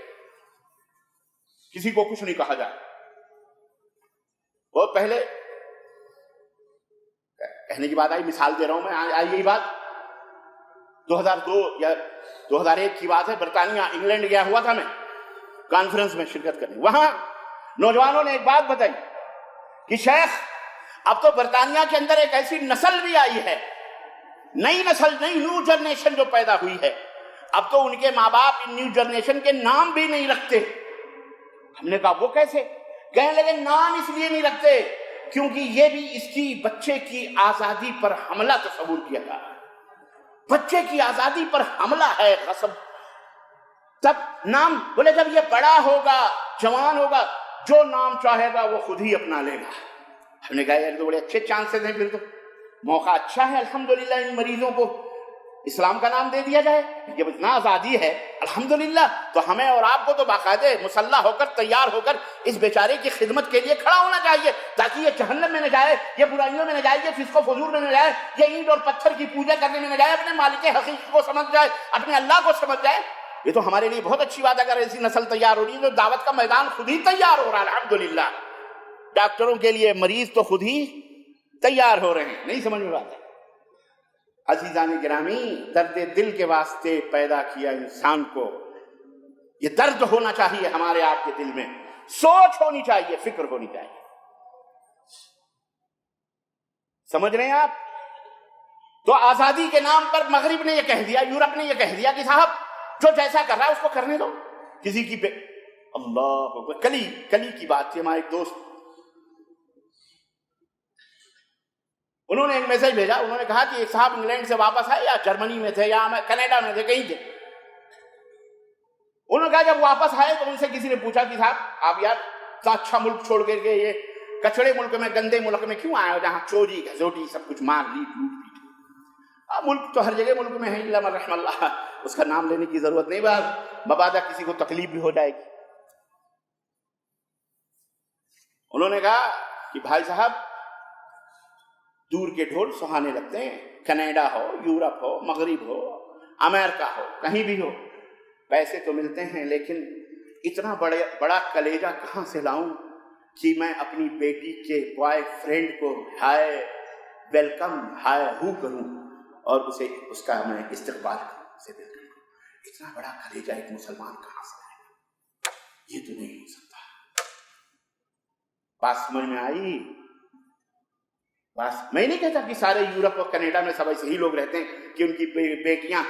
کسی کو کچھ نہیں کہا جائے. بہت پہلے کہنے کی بات آئی، مثال دے رہا ہوں میں، آئی یہی بات 2002 یا 2001 کی بات ہے. برطانیہ انگلینڈ گیا ہوا تھا میں کانفرنس میں شرکت کرنے. وہاں نوجوانوں نے ایک بات بتائی کہ شیخ اب تو برطانیہ کے اندر ایک ایسی نسل بھی آئی ہے، نئی نسل، نئی نیو جنریشن جو پیدا ہوئی ہے، اب تو ان کے ماں باپ ان نیو جنریشن کے نام بھی نہیں رکھتے. ہم نے کہا وہ کیسے؟ کہنے لگے نام اس لیے نہیں رکھتے کیونکہ یہ بھی اس کی بچے کی آزادی پر حملہ تصور کیا جا رہا ہے، بچے کی آزادی پر حملہ ہے، غصب. تب نام بولے جب یہ بڑا ہوگا، جوان ہوگا، جو نام چاہے گا وہ خود ہی اپنا لے گا. ہم نے کہا یار تو بڑے اچھے چانسز ہیں، پھر تو موقع اچھا ہے الحمدللہ ان مریضوں کو اسلام کا نام دے دیا جائے. جب اتنا آزادی ہے الحمدللہ تو ہمیں اور آپ کو تو باقاعدہ مسلح ہو کر، تیار ہو کر اس بیچارے کی خدمت کے لیے کھڑا ہونا چاہیے تاکہ یہ جہنم میں نہ جائے، یہ برائیوں میں نہ جائے، یہ فسق و فجور میں نہ جائے، یہ اینٹ اور پتھر کی پوجا کرنے میں نہ جائے، اپنے مالک حقیقی کو سمجھ جائے، اپنے اللہ کو سمجھ جائے. یہ تو ہمارے لیے بہت اچھی بات ہے اگر ایسی نسل تیار ہو رہی ہے. تو دعوت کا میدان خود ہی تیار ہو رہا ہے الحمدللہ. ڈاکٹروں کے لیے مریض تو خود ہی تیار ہو رہے ہیں. نہیں سمجھ میں بات ہے؟ عزیزان گرامی، درد دل کے واسطے پیدا کیا انسان کو. یہ درد ہونا چاہیے ہمارے آپ کے دل میں، سوچ ہونی چاہیے، فکر ہونی چاہیے. سمجھ رہے ہیں آپ؟ تو آزادی کے نام پر مغرب نے یہ کہہ دیا، یورپ نے یہ کہہ دیا کہ صاحب جو جیسا کر رہا ہے اس کو کرنے دو. کسی کی اللہ اکبر. کلی کی بات تھی، ہمارے ایک دوست انہوں نے ایک میسج بھیجا. انہوں نے کہا کہ ایک صاحب انگلینڈ سے واپس آئے، یا جرمنی میں تھے یا کینیڈا میں تھے، کہیں تھے. انہوں نے کہا جب واپس آئے تو ان سے کسی نے پوچھا کہ صاحب آپ یار اتنا اچھا ملک چھوڑ کر کے یہ کچڑے ملک میں، گندے ملک میں کیوں آئے ہو جہاں چوری گھسوٹی سب کچھ مار لوٹ پیٹ. ملک تو ہر جگہ ملک میں ہے، الا من رحم اللہ، اس کا نام لینے کی ضرورت نہیں، بات مبادہ کسی کو تکلیف بھی ہو جائے گی. انہوں نے کہا کہ بھائی صاحب دور کے ڈھول سہانے لگتے ہیں، کینیڈا ہو، یورپ ہو، مغرب ہو، امریکہ ہو، کہیں بھی ہو، پیسے تو ملتے ہیں لیکن اتنا بڑا کلیجہ کہاں سے لاؤں کہ میں اپنی بیٹی کے بوائے فرینڈ کو ہائے ویلکم، ہائے ہو کروں اور اس کا میں استقبال کروں، اسے ویلکم کروں. اتنا بڑا کلیجہ ایک مسلمان کہاں سے لائے گا؟ یہ تو نہیں ہو سکتا. بات سمجھ میں آئی؟ بس میں نہیں کہتا کہ سارے یورپ اور کینیڈا میں سب ایسے ہی لوگ رہتے ہیں کہ ان کی بیٹیاں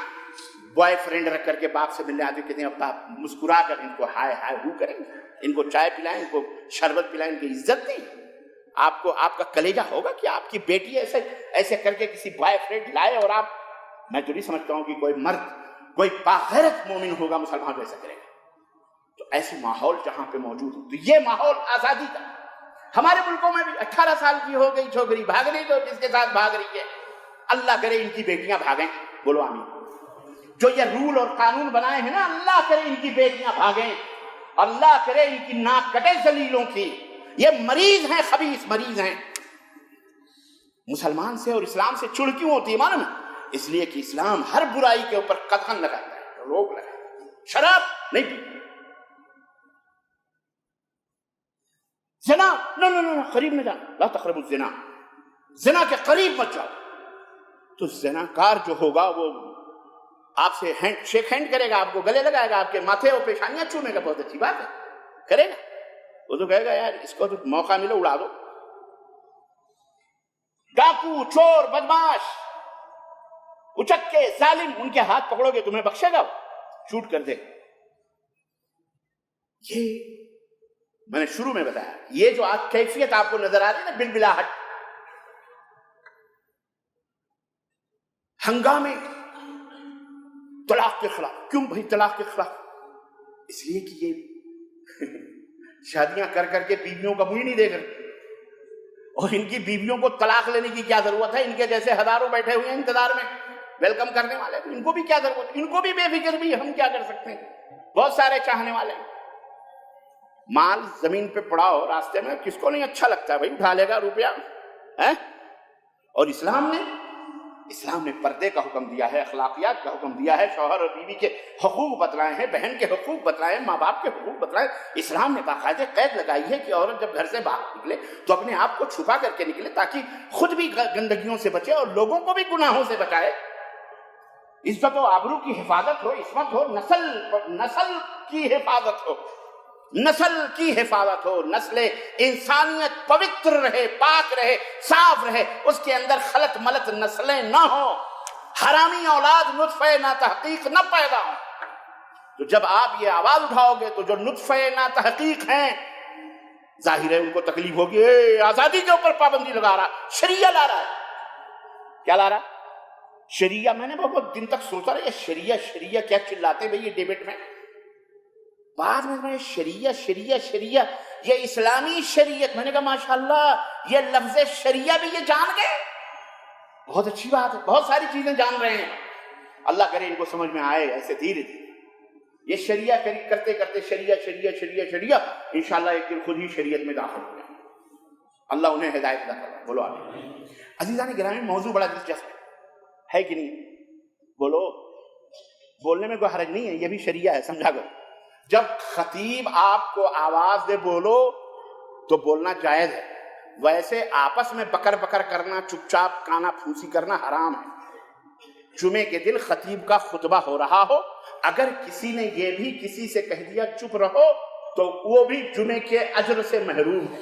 بوائے فرینڈ رکھ کر کے باپ سے ملنے آتی، کہتے ہیں ابا مسکرا کر ان کو ہائے ہائے ہو کریں، ان کو چائے پلائیں، ان کو شربت پلائیں، ان کی عزت دیں. آپ کا کلیجہ ہوگا کہ آپ کی بیٹی ایسے کر کے کسی بوائے فرینڈ لائے اور آپ، میں تو نہیں سمجھتا ہوں کہ کوئی مرد، کوئی باغیرت مومن ہوگا مسلمان ویسا کرے گا. تو ایسی ماحول جہاں پہ موجود ہو، تو یہ ماحول آزادی کا. ہمارے ملکوں میں بھی 18 سال کی ہو گئی چھوکری بھاگ رہی تو جس کے ساتھ بھاگ رہی ہے، اللہ کرے ان کی بیٹیاں بھاگیں. بولو آمین. جو یہ رول اور قانون بنائے ہیں نا، اللہ کرے ان کی بیٹیاں بھاگیں، اللہ کرے ان کی ناک کٹے ذلیلوں کی. یہ مریض ہیں، خبیث مریض ہیں. مسلمان سے اور اسلام سے چڑ کیوں ہوتی ہے معلوم ہے؟ اس لیے کہ اسلام ہر برائی کے اوپر قدغن لگاتا ہے، روک لگاتا ہے. شراب نہیں پی، زنا نہ قریب نہ جانا، لا تقربوا الزنا، زنا کے قریب مت جاؤ. تو زنا کار جو ہوگا وہ آپ سے شیک ہینڈ کرے گا، آپ کو گلے لگائے گا، آپ کے ماتھے اور پیشانیاں چومے گا، بہت اچھی بات ہے، کرے گا. وہ تو کہے گا یار اس کو تو موقع ملے اڑا دو. ڈاکو، چور، بدماش، اچکے، ظالم، ان کے ہاتھ پکڑو گے تمہیں بخشے گا، شوٹ کر دے. یہ میں نے شروع میں بتایا، یہ جو آج کیفیت آپ کو نظر آ رہی ہے نا، بلبلاہٹ، ہنگامے طلاق کے خلاف. کیوں بھائی طلاق کے خلاف؟ اس لیے کہ یہ شادیاں کر کر کے بیویوں کا منہ ہی نہیں دیکھ رہے، اور ان کی بیویوں کو طلاق لینے کی کیا ضرورت ہے؟ ان کے جیسے ہزاروں بیٹھے ہوئے ہیں انتظار میں ویلکم کرنے والے، تو ان کو بھی کیا ضرورت ہے؟ ان کو بھی بے فکر بھی، ہم کیا کر سکتے ہیں؟ بہت سارے چاہنے والے ہیں. مال زمین پہ پڑا ہو راستے میں، کس کو نہیں اچھا لگتا ہے بھائی، اٹھا لے گا روپیہ. اور اسلام نے اسلام نے پردے کا حکم دیا ہے، اخلاقیات کا حکم دیا ہے، شوہر اور بیوی کے حقوق بتلائے ہیں، بہن کے حقوق بتلائے ہیں، ماں باپ کے حقوق بتلائے ہیں۔ اسلام نے باقاعدہ قید لگائی ہے کہ عورت جب گھر سے باہر نکلے تو اپنے آپ کو چھپا کر کے نکلے تاکہ خود بھی گندگیوں سے بچے اور لوگوں کو بھی گناہوں سے بچائے، عزت و آبرو کی حفاظت ہو، عصمت ہو، نسل کی حفاظت ہو، نسل کی حفاظت ہو، نسل انسانیت پوتر رہے، پاک رہے، صاف رہے، اس کے اندر خلط ملط نسلیں نہ ہوں، حرامی اولاد نطفہ نا تحقیق نہ پیدا ہوں۔ تو جب آپ یہ آواز اٹھاؤ گے تو جو نطفہ نا تحقیق ہیں ظاہر ہے ان کو تکلیف ہوگی، آزادی کے اوپر پابندی لگا رہا، شریعہ لا رہا ہے۔ کیا لا رہا؟ شریعہ۔ میں نے بہت دن تک سوچا رہا یہ شریعہ کیا چلاتے بھئی یہ ڈیبیٹ میں، بعد میں شریعہ یہ اسلامی شریعت، میں نے کہا ماشاءاللہ یہ لفظ شریعہ بھی یہ جان گئے، بہت اچھی بات ہے، بہت ساری چیزیں جان رہے ہیں، اللہ کرے ان کو سمجھ میں آئے ایسے دھیرے دھیرے یہ شریعہ کرتے کرتے شریعہ انشاءاللہ ایک دن خود ہی شریعت میں داخل ہو جائے، اللہ انہیں ہدایت عطا کرے۔ بولو آمین۔ عزیزان گرامی، موضوع بڑا دلچسپ ہے کہ نہیں؟ بولو، بولنے میں کوئی حرج نہیں ہے، یہ بھی شریعہ ہے، سمجھا کرو۔ جب خطیب آپ کو آواز دے بولو تو بولنا جائز ہے، ویسے آپس میں بکر کرنا، چپ چاپ کانا پھوسی کرنا حرام ہے۔ جمعے کے دن خطیب کا خطبہ ہو رہا ہو، اگر کسی نے یہ بھی کسی سے کہہ دیا چپ رہو تو وہ بھی جمعے کے اجر سے محروم ہے،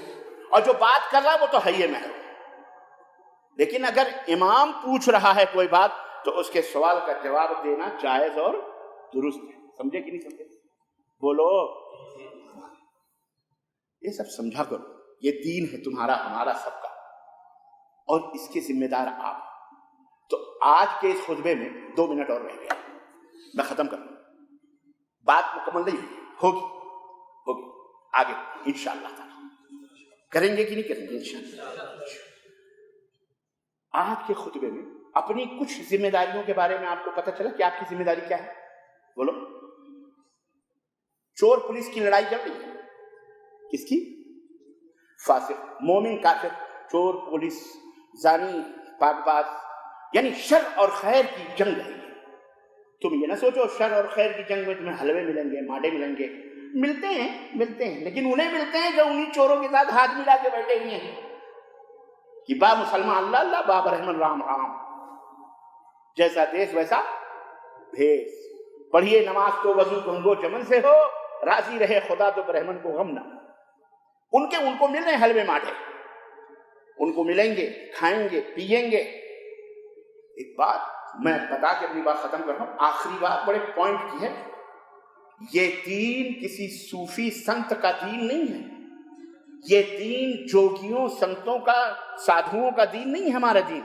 اور جو بات کر رہا ہے وہ تو ہے ہی محروم۔ لیکن اگر امام پوچھ رہا ہے کوئی بات تو اس کے سوال کا جواب دینا جائز اور درست ہے۔ سمجھے کہ نہیں سمجھے؟ بولو، یہ سب سمجھا کرو، یہ دین ہے تمہارا ہمارا سب کا، اور اس کے ذمہ دار آپ۔ تو آج کے اس خطبے میں 2 منٹ اور رہ گئے، میں ختم کروں، بات مکمل نہیں ہوگی آگے انشاءاللہ تعالی کریں گے کہ نہیں کریں گے انشاءاللہ۔ آج کے خطبے میں اپنی کچھ ذمہ داریوں کے بارے میں آپ کو پتہ چلا کہ آپ کی ذمہ داری کیا ہے؟ بولو۔ چور پولیس کی لڑائی چل رہی ہے، کس کی؟ فاسق، مومن، کافر، چور، پولیس، زانی، پاک باز، یعنی شر اور خیر کی جنگ ہے۔ تم یہ نہ سوچو شر اور خیر کی جنگ میں تمہیں حلوے ملیں گے، ماڈے ملیں گے، ملتے ہیں لیکن انہیں ملتے ہیں جو انہی چوروں کے ساتھ ہاتھ ملا کے بیٹھے ہوئے ہیں کہ با مسلمان اللہ اللہ، با برہمن رام رام، جیسا دیس ویسا بھیس، پڑھیے نماز تو وضو گنگو چمن سے ہو، راضی رہے خدا تو برہمن کو غم نہ۔ ان کو مل رہے ہیں حلوے ماٹے، ان کو ملیں گے، کھائیں گے، پیئیں گے۔ ایک بات میں بتا کے اپنی بات ختم کر رہا ہوں، آخری بات بڑے پوائنٹ کی ہے، یہ دین کسی صوفی سنت کا دین نہیں ہے، یہ دین جوگیوں سنتوں کا، سادھوؤں کا دین نہیں ہے ہمارا دین۔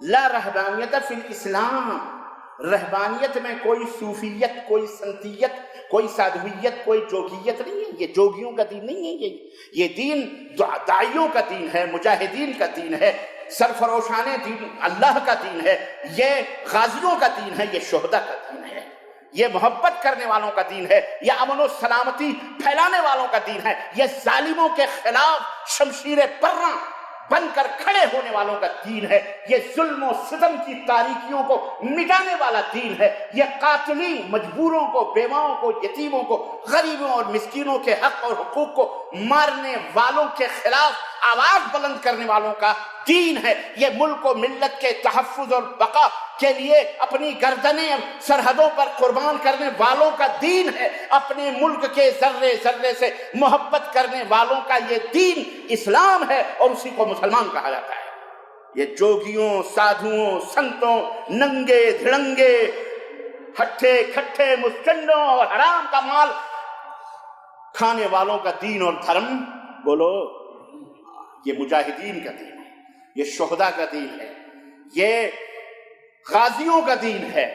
لا رہبانیت فی الاسلام، رہبانیت میں کوئی صوفیت، کوئی سنتیت، کوئی سادھویت، کوئی جوگیت نہیں ہے، یہ جوگیوں کا دین نہیں ہے، یہ دین داعیوں کا دین ہے، مجاہدین کا دین ہے، سرفروشان دین اللہ کا دین ہے، یہ غازیوں کا دین ہے، یہ شہداء کا دین ہے، یہ محبت کرنے والوں کا دین ہے، یہ امن و سلامتی پھیلانے والوں کا دین ہے، یہ ظالموں کے خلاف شمشیر پرہ بن کر کھڑے ہونے والوں کا دین ہے، یہ ظلم و ستم کی تاریکیوں کو مٹانے والا دین ہے، یہ قاتلین، مجبوروں کو، بیواؤں کو، یتیموں کو، غریبوں اور مسکینوں کے حق اور حقوق کو مارنے والوں کے خلاف آواز بلند کرنے والوں کا دین ہے، یہ ملک و ملت کے تحفظ اور بقا کے لیے اپنی گردنیں سرحدوں پر قربان کرنے والوں کا دین ہے، اپنے ملک کے ذرے ذرے سے محبت کرنے والوں کا یہ دین اسلام ہے، اور اسی کو مسلمان کہا جاتا ہے۔ یہ جوگیوں، سادھوؤں، سنتوں، ننگے دھڑنگے، ہٹھے کھٹھے مسٹنڈوں اور حرام کا مال کھانے والوں کا دین اور دھرم، بولو، یہ مجاہدین کا دین ہے، یہ شہداء کا دین ہے، یہ غازیوں کا دین ہے،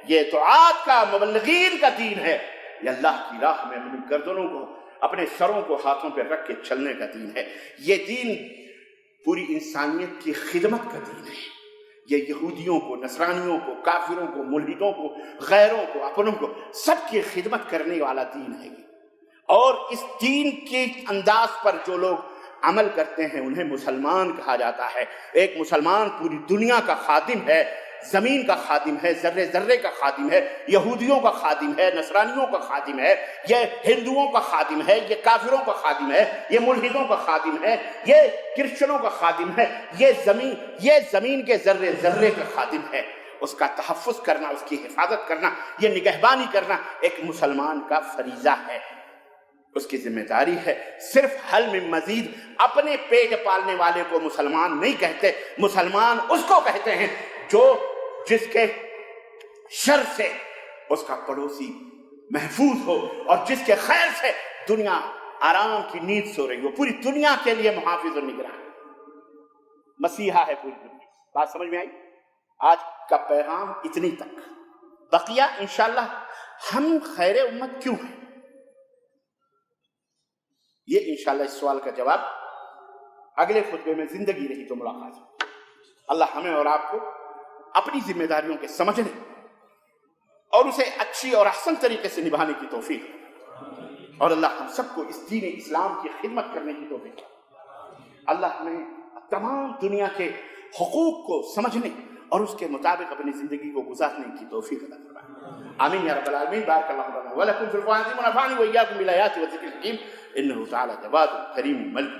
یہ دعات کا، مبلغین کا دین ہے، یہ اللہ کی راہ میں اپنی گردنوں کو، اپنے سروں کو ہاتھوں پہ رکھ کے چلنے کا دین ہے، یہ دین پوری انسانیت کی خدمت کا دین ہے، یہ یہودیوں کو، نصرانیوں کو، کافروں کو، ملحدوں کو، غیروں کو، اپنوں کو، سب کی خدمت کرنے والا دین ہے۔ اور اس دین کے انداز پر جو لوگ عمل کرتے ہیں انہیں مسلمان کہا جاتا ہے۔ ایک مسلمان پوری دنیا کا خادم ہے، زمین کا خادم ہے، ذرے ذرے کا خادم ہے، یہودیوں کا خادم ہے، نصرانیوں کا خادم ہے، یہ ہندوؤں کا خادم ہے، یہ کافروں کا خادم ہے، یہ ملحدوں کا خادم ہے، یہ کرسچنوں کا خادم ہے، یہ زمین کے ذرے ذرے کا خادم ہے۔ اس کا تحفظ کرنا، اس کی حفاظت کرنا، یہ نگہبانی کرنا ایک مسلمان کا فریضہ ہے، اس کی ذمہ داری ہے۔ صرف حل من مزید اپنے پیٹ پالنے والے کو مسلمان نہیں کہتے، مسلمان اس کو کہتے ہیں جس کے شر سے اس کا پڑوسی محفوظ ہو اور جس کے خیر سے دنیا آرام کی نیند سو رہی ہو، پوری دنیا کے لیے محافظ و نگراں مسیحا ہے پوری دنیا۔ بات سمجھ میں آئی؟ آج کا پیغام اتنی تک، بقیہ انشاءاللہ ہم خیر امت کیوں ہیں، یہ انشاءاللہ اس سوال کا جواب اگلے خطبے میں زندگی رہی تو ملاقات ہو۔ اللہ ہمیں اور آپ کو اپنی ذمہ داریوں کے سمجھنے اور اسے اچھی اور احسن طریقے سے نبھانے کی توفیق، اور اللہ ہم سب کو اس دین اسلام کی خدمت کرنے کی توفیق۔ اللہ ہمیں تمام دنیا کے حقوق کو سمجھنے اور اس کے مطابق اپنی زندگی کو گزارنے کی توفیق عطا فرمائے۔ آمین یا رب العالمین۔ بارک اللہ لنا ولکم فی القرآن ونفعنی وإیاکم بالآیات والذکر الحکیم، انہ تعالی جواد کریم ملک۔